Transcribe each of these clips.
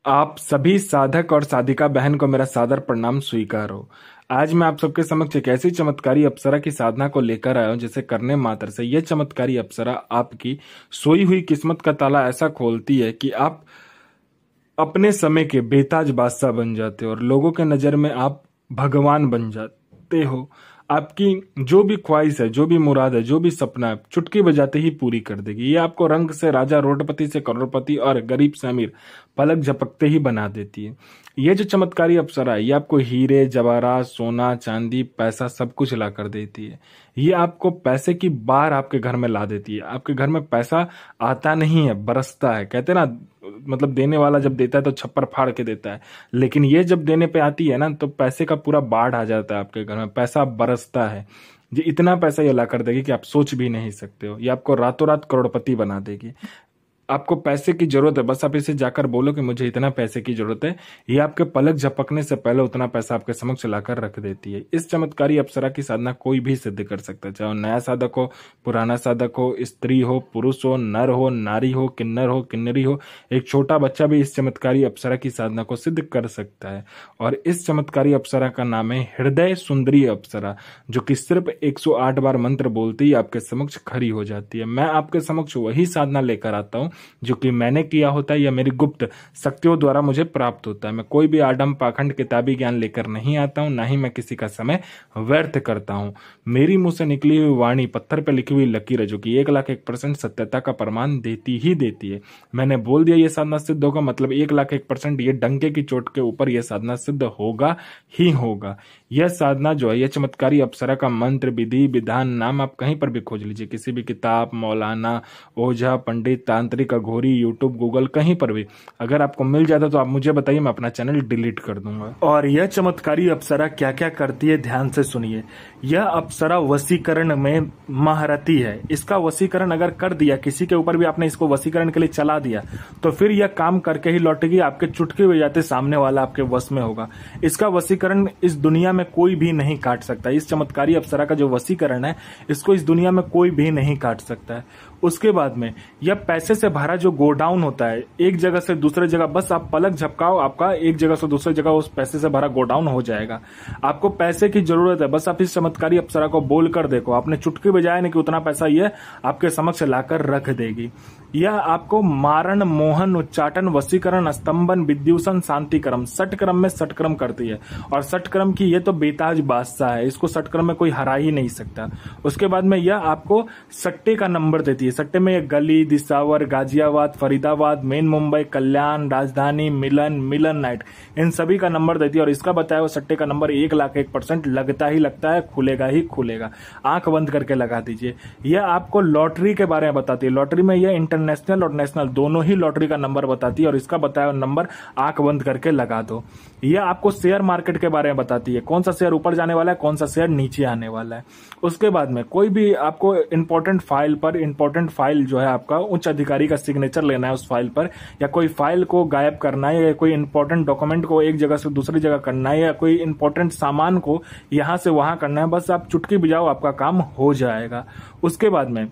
आप सभी साधक और साधिका बहन को मेरा सादर प्रणाम स्वीकार हो। आज मैं आप सबके समक्ष एक ऐसी चमत्कारी अप्सरा की साधना को लेकर आया हूं जिसे करने मात्र से यह चमत्कारी अप्सरा आपकी सोई हुई किस्मत का ताला ऐसा खोलती है कि आप अपने समय के बेताज बादशाह बन जाते हो और लोगों के नजर में आप भगवान बन जाते हो। आपकी जो भी ख्वाहिश है, जो भी मुराद है, जो भी सपना है, चुटकी बजाते ही पूरी कर देगी। ये आपको रंग से राजा, रोडपति से करोड़पति और गरीब से अमीर पलक झपकते ही बना देती है। ये जो चमत्कारी अप्सरा है, ये आपको हीरे, जवाहरात, सोना, चांदी, पैसा सब कुछ ला कर देती है। ये आपको पैसे की बाढ़ आपके घर में ला देती है। आपके घर में पैसा आता नहीं है, बरसता है। कहते हैं ना, मतलब देने वाला जब देता है तो छप्पर फाड़ के देता है, लेकिन ये जब देने पे आती है ना तो पैसे का पूरा बाढ़ आ जाता है आपके घर में। पैसा बरसता है। ये इतना पैसा ये ला कर देगी कि आप सोच भी नहीं सकते हो। ये आपको रातों रात करोड़पति बना देगी। आपको पैसे की जरूरत है, बस आप इसे जाकर बोलो कि मुझे इतना पैसे की जरूरत है। ये आपके पलक झपकने से पहले उतना पैसा आपके समक्ष लाकर रख देती है। इस चमत्कारी अप्सरा की साधना कोई भी सिद्ध कर सकता है, चाहे नया साधक हो, पुराना साधक हो, स्त्री हो, पुरुष हो, नर हो, नारी हो, किन्नर हो, किन्नरी हो। एक छोटा बच्चा भी इस चमत्कारी अप्सरा की साधना को सिद्ध कर सकता है। और इस चमत्कारी अप्सरा का नाम है हृदय सुंदरी अप्सरा, जो कि सिर्फ 108 बार मंत्र बोलते ही आपके समक्ष खड़ी हो जाती है। मैं आपके समक्ष वही साधना लेकर आता हूं जो कि मैंने किया होता है या मेरी गुप्त शक्तियों द्वारा मुझे प्राप्त होता है। मैं कोई भी आडम पाखंड किताबी ज्ञान लेकर नहीं आता हूं, ना ही मैं किसी का समय व्यर्थ करता हूं। मेरी मुंह से निकली हुई वाणी पत्थर पर लिखी हुई लकीर है, जो कि 1,01% सत्यता का प्रमाण देती ही देती है। मैंने बोल दिया ये साधना सिद्ध होगा, मतलब 1,01% ये डंके की चोट के ऊपर यह साधना सिद्ध होगा ही होगा। यह साधना जो है, यह चमत्कारी अप्सरा का मंत्र, विधि, विधान, नाम आप कहीं पर भी खोज लीजिए, किसी भी किताब, मौलाना, ओझा, पंडित, तांत्रिक, अघोरी, यूट्यूब, गूगल, कहीं पर भी अगर आपको मिल जाता तो आप मुझे बताइए, मैं अपना चैनल डिलीट कर दूंगा। और यह चमत्कारी अप्सरा क्या क्या करती है, ध्यान से सुनिए। यह अप्सरा वशीकरण में महारथी है। इसका वशीकरण अगर कर दिया, किसी के ऊपर भी आपने इसको वशीकरण के लिए चला दिया, तो फिर यह काम करके ही लौटेगी। आपके चुटकी बजाते सामने वाला आपके वश में होगा। इसका वशीकरण इस दुनिया में कोई भी नहीं काट सकता। इस चमत्कारी अप्सरा का जो वशीकरण है, इसको इस दुनिया में कोई भी नहीं काट सकता है। उसके बाद में यह पैसे से भरा जो गोडाउन होता है, एक जगह से दूसरे जगह बस आप पलक झपकाओ, आपका एक जगह से दूसरी जगह उस पैसे से भरा गोडाउन हो जाएगा। आपको पैसे की जरूरत है, बस आप इस चमत्कारी अप्सरा को बोल कर देखो। आपने चुटकी बजाया नहीं कि उतना पैसा ये आपके समक्ष लाकर रख देगी। यह आपको मारण, मोहन, उच्चाटन, वशीकरण, स्तंभन, विद्युषण, शांतिक्रम, षटक्रम में षटक्रम करती है। और षटक्रम की ये तो बेताज बादशाह है, इसको षटक्रम में कोई हरा ही नहीं सकता। उसके बाद में यह आपको सट्टे का नंबर देती है। सट्टे में ये गली, दिसावर, गाजियाबाद, फरीदाबाद, मेन मुंबई, कल्याण, राजधानी, मिलन नाइट, इन सभी का नंबर देती है। और इसका बताया हुआ सट्टे का नंबर 1,01% लगता ही लगता है, खुलेगा ही खुलेगा। आंख बंद करके लगा दीजिए। यह आपको लॉटरी के बारे में बताती है। लॉटरी में यह इंटरनेशनल और नेशनल दोनों ही लॉटरी का नंबर बताती है, और इसका बताया हुआ नंबर आंख बंद करके लगा दो। यह आपको शेयर मार्केट के बारे में बताती है, कौन सा शेयर ऊपर जाने वाला है, कौन सा शेयर नीचे आने वाला है। उसके बाद में कोई भी आपको इंपॉर्टेंट फाइल जो है, आपका उच्च अधिकारी का सिग्नेचर लेना है उस फाइल पर, या कोई फाइल को गायब करना है, या कोई इंपॉर्टेंट डॉक्यूमेंट को एक जगह से दूसरी जगह करना है, या कोई इंपॉर्टेंट सामान को यहां से वहां करना है, बस आप चुटकी बजाओ, आपका काम हो जाएगा। उसके बाद में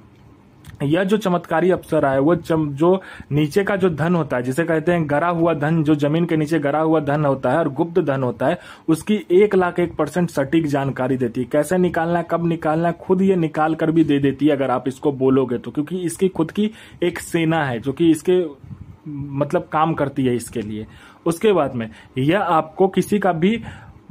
यह जो चमत्कारी अप्सरा है, वो जो नीचे का जो धन होता है, जिसे कहते हैं गरा हुआ धन, जो जमीन के नीचे गरा हुआ धन होता है और गुप्त धन होता है, उसकी 1,01% सटीक जानकारी देती है। कैसे निकालना है, कब निकालना है, खुद ये निकाल कर भी दे देती है अगर आप इसको बोलोगे तो। क्योंकि इसकी खुद की एक सेना है जो कि इसके मतलब काम करती है इसके लिए। उसके बाद में यह आपको किसी का भी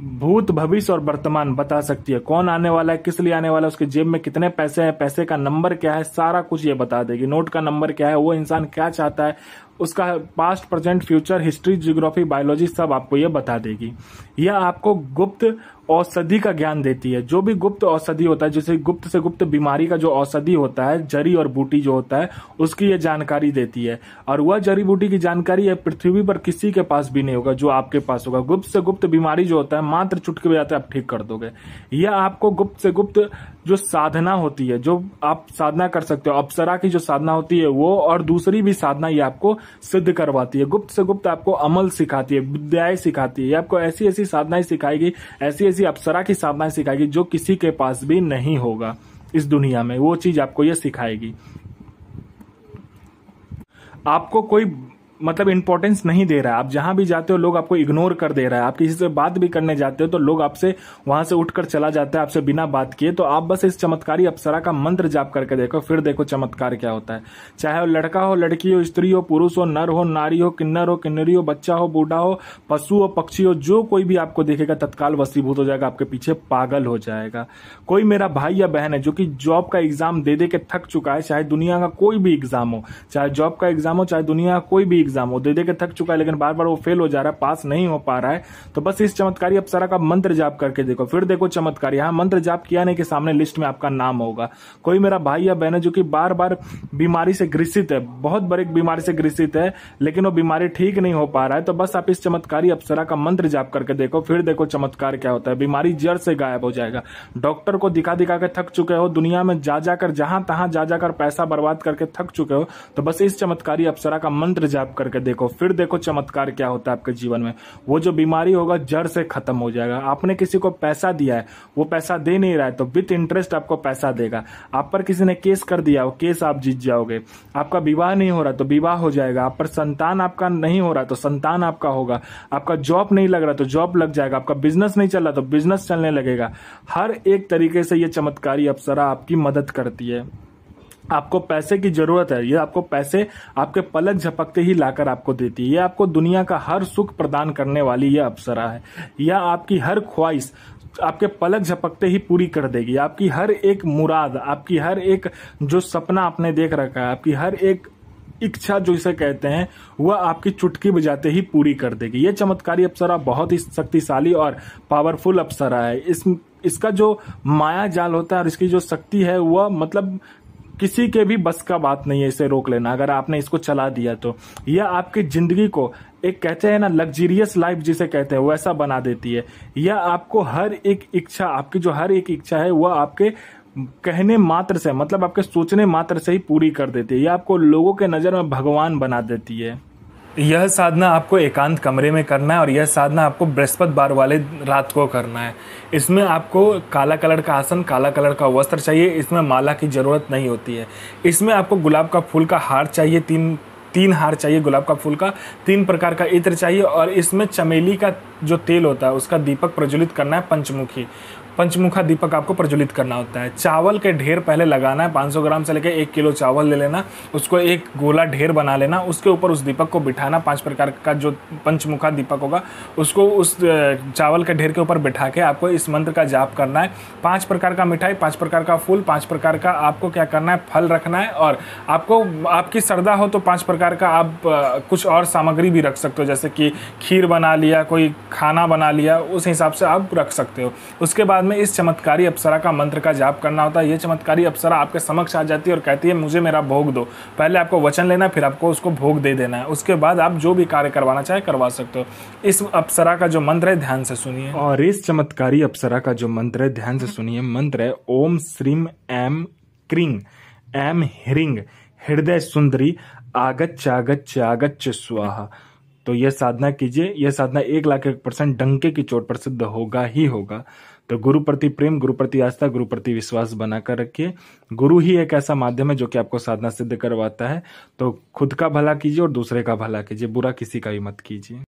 भूत, भविष्य और वर्तमान बता सकती है। कौन आने वाला है, किस लिए आने वाला है, उसके जेब में कितने पैसे हैं, पैसे का नंबर क्या है, सारा कुछ ये बता देगी। नोट का नंबर क्या है, वो इंसान क्या चाहता है, उसका past, present, future, history, geography, biology सब आपको ये बता देगी। यह आपको गुप्त औषधि का ज्ञान देती है। जो भी गुप्त औषधि होता है, जैसे गुप्त से गुप्त बीमारी का जो औषधि होता है, जड़ी और बूटी जो होता है, उसकी ये जानकारी देती है। और वह जड़ी बूटी की जानकारी है पृथ्वी पर किसी के पास भी नहीं होगा जो आपके पास होगा। गुप्त से गुप्त बीमारी जो होता है, मात्र चुटकी बजाते आप ठीक कर दोगे। यह आपको गुप्त से गुप्त जो साधना होती है, जो आप साधना कर सकते हो, अप्सरा की जो साधना होती है वो, और दूसरी भी साधना ये आपको सिद्ध करवाती है। गुप्त से गुप्त आपको अमल सिखाती है, विद्याएं सिखाती है। ये आपको ऐसी ऐसी साधनाएं सिखाएगी, ऐसी ऐसी अप्सरा की साधनाएं सिखाएगी जो किसी के पास भी नहीं होगा इस दुनिया में। वो चीज आपको ये सिखाएगी। आपको कोई मतलब इंपॉर्टेंस नहीं दे रहा है। आप जहां भी जाते हो लोग आपको इग्नोर कर दे रहा है। आप किसी से बात भी करने जाते हो तो लोग आपसे वहां से उठकर चला जाता है आपसे बिना बात किए। तो आप बस इस चमत्कारी अप्सरा का मंत्र जाप करके देखो, फिर देखो चमत्कार क्या होता है। चाहे वो लड़का हो, लड़की हो, स्त्री हो, पुरुष हो, नर हो, नारी हो, किन्नर हो, किन्नरी हो, बच्चा हो, बूढ़ा हो, पशु हो, पक्षी हो, जो कोई भी आपको देखेगा तत्काल वशीभूत हो जाएगा, आपके पीछे पागल हो जाएगा। कोई मेरा भाई या बहन है जो कि जॉब का एग्जाम दे दे के थक चुका है, चाहे दुनिया का कोई भी एग्जाम हो, चाहे जॉब का एग्जाम हो, चाहे दुनिया का कोई भी एग्जाम हो, दे दे के थक चुका है, लेकिन बार बार वो फेल हो जा रहा है, पास नहीं हो पा रहा है, तो बस इस चमत्कारी अप्सरा का मंत्र जाप करके देखो, फिर देखो चमत्कार। यहाँ मंत्र जाप किया नहीं कि सामने लिस्ट में आपका नाम होगा। कोई मेरा भाई या बहन है जो कि बार बार बीमारी से ग्रसित है, बहुत बड़ी बीमारी से ग्रसित है, लेकिन वो बीमारी ठीक नहीं हो पा रहा है, तो बस आप इस चमत्कारी अप्सरा का मंत्र जाप करके देखो, फिर देखो चमत्कार क्या होता है। बीमारी जड़ से गायब हो जाएगा। डॉक्टर को दिखा दिखा के थक चुके हो, दुनिया में जा जाकर जहां तहां जा जाकर पैसा बर्बाद करके थक चुके हो, तो बस इस चमत्कारी अप्सरा का मंत्र जाप करके देखो, फिर देखो चमत्कार क्या होता है आपके जीवन में। वो जो बीमारी होगा जड़ से खत्म हो जाएगा। आपने किसी को पैसा दिया है, वो पैसा दे नहीं रहा है, तो विथ इंटरेस्ट आपको पैसा देगा। आप पर किसी ने केस कर दिया, वो केस आप जीत जाओगे। आपका विवाह नहीं हो रहा तो विवाह हो जाएगा। आप पर संतान आपका नहीं हो रहा तो संतान आपका होगा। आपका जॉब नहीं लग रहा तो जॉब लग जाएगा। आपका बिजनेस नहीं चल रहा तो बिजनेस चलने लगेगा। हर एक तरीके से ये चमत्कारी अप्सरा आपकी मदद करती है। आपको पैसे की जरूरत है, ये आपको पैसे आपके पलक झपकते ही लाकर आपको देती है। ये आपको दुनिया का हर सुख प्रदान करने वाली ये अप्सरा है। यह आपकी हर ख्वाहिश आपके पलक झपकते ही पूरी कर देगी। आपकी हर एक मुराद, आपकी हर एक जो सपना आपने देख रखा है, आपकी हर एक इच्छा जो इसे कहते हैं, वह आपकी चुटकी बजाते ही पूरी कर देगी। यह चमत्कारी अप्सरा बहुत ही शक्तिशाली और पावरफुल अप्सरा है। इसका जो माया जाल होता है और इसकी जो शक्ति है वह मतलब किसी के भी बस का बात नहीं है इसे रोक लेना। अगर आपने इसको चला दिया तो यह आपकी जिंदगी को एक कहते हैं ना लग्जरियस लाइफ जिसे कहते हैं वैसा बना देती है। यह आपको हर एक इच्छा, आपकी जो हर एक इच्छा है वह आपके कहने मात्र से, मतलब आपके सोचने मात्र से ही पूरी कर देती है। यह आपको लोगों के नजर में भगवान बना देती है। यह साधना आपको एकांत कमरे में करना है और यह साधना आपको बृहस्पतिवार वाले रात को करना है। इसमें आपको काला कलर का आसन, काला कलर का वस्त्र चाहिए। इसमें माला की जरूरत नहीं होती है। इसमें आपको गुलाब का फूल का हार चाहिए, तीन हार चाहिए गुलाब का फूल का, 3 प्रकार का इत्र चाहिए और इसमें चमेली का जो तेल होता है उसका दीपक प्रज्वलित करना है। पंचमुखा दीपक आपको प्रज्वलित करना होता है। चावल के ढेर पहले लगाना है। 500 ग्राम से लेकर 1 किलो चावल ले लेना, उसको एक गोला ढेर बना लेना, उसके ऊपर उस दीपक को बिठाना। 5 प्रकार का जो पंचमुखा दीपक होगा उसको उस चावल के ढेर के ऊपर बिठा के आपको इस मंत्र का जाप करना है। 5 प्रकार का मिठाई, 5 प्रकार का फूल, 5 प्रकार का आपको क्या करना है, फल रखना है। और आपको आपकी श्रद्धा हो तो 5 प्रकार का आप कुछ और सामग्री भी रख सकते हो, जैसे कि खीर बना लिया, कोई खाना बना लिया, उस हिसाब से आप रख सकते हो। उसके बाद में इस चमत्कारी अप्सरा का मंत्र का जाप करना होता है। ये चमत्कारी अप्सरा आपके समक्ष आ जाती है और कहती है मुझे मेरा भोग दो। पहले आपको वचन लेना है, फिर आपको उसको भोग दे देना है। उसके बाद आप जो भी कार्य करवाना चाहे करवा सकते हो। इस अप्सरा का जो मंत्र है ध्यान से सुनिए। और इस चमत्कारी अप्सरा का जो मंत्र है ध्यान से सुनिए। मंत्र है ओम श्रीम ऐम क्रीं ऐम ह्रीं हृदय सुंदरी आगच्छ आगच्छ स्वाहा। तो यह साधना कीजिए। यह साधना 1,01,000% डंके की चोट पर सिद्ध होगा ही होगा। तो गुरु प्रति प्रेम, गुरु प्रति आस्था, गुरु प्रति विश्वास बनाकर रखिए। गुरु ही एक ऐसा माध्यम है जो कि आपको साधना सिद्ध करवाता है। तो खुद का भला कीजिए और दूसरे का भला कीजिए, बुरा किसी का भी मत कीजिए।